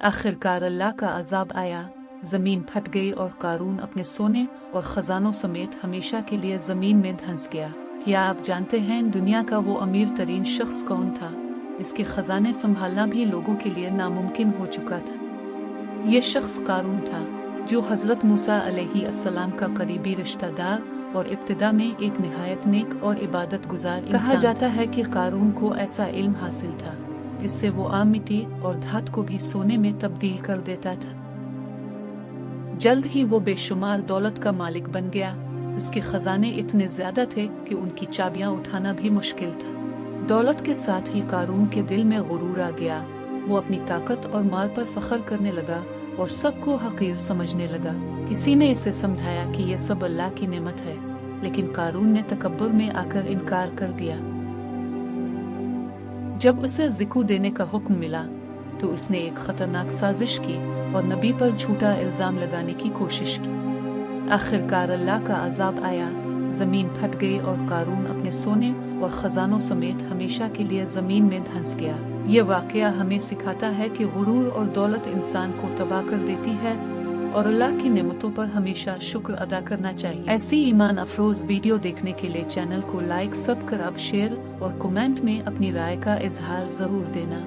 आखिरकार अल्लाह का अजाब आया, जमीन फट गई और कारून अपने सोने और खजानों समेत हमेशा के लिए जमीन में धंस गया। क्या आप जानते हैं दुनिया का वो अमीर तरीन शख्स कौन था जिसके खजाने संभालना भी लोगों के लिए नामुमकिन हो चुका था? ये शख्स कारून था, जो हजरत मूसा अलैहिस्सलाम का करीबी रिश्तेदार और इब्तिदा में एक निहायत नेक और इबादत गुजार इंसान। कहा जाता है कि कारून को ऐसा इल्म हासिल था जिससे वो आम मिट्टी और धातु को भी सोने में तब्दील कर देता था। जल्द ही वो बेशुमार दौलत का मालिक बन गया। उसके खजाने इतने ज्यादा थे कि उनकी चाबियां उठाना भी मुश्किल था। दौलत के साथ ही कारून के दिल में गुरूर आ गया। वो अपनी ताकत और माल पर फख्र करने लगा और सबको हकीर समझने लगा। किसी ने इसे समझाया कि ये सब अल्लाह की नेमत है, लेकिन कारून ने तकब्बुर में आकर इनकार कर दिया। जब उसे ज़िकू देने का हुक्म मिला तो उसने एक खतरनाक साजिश की और नबी पर झूठा इल्जाम लगाने की कोशिश की। आखिरकार अल्लाह का अजाब आया, जमीन फट गई और कारून अपने सोने और खजानों समेत हमेशा के लिए जमीन में धंस गया। ये वाकया हमें सिखाता है कि गुरूर और दौलत इंसान को तबाह कर देती है और अल्लाह की नेमतों पर हमेशा शुक्र अदा करना चाहिए। ऐसी ईमान अफरोज वीडियो देखने के लिए चैनल को लाइक, सब्सक्राइब, शेयर और कमेंट में अपनी राय का इजहार जरूर देना।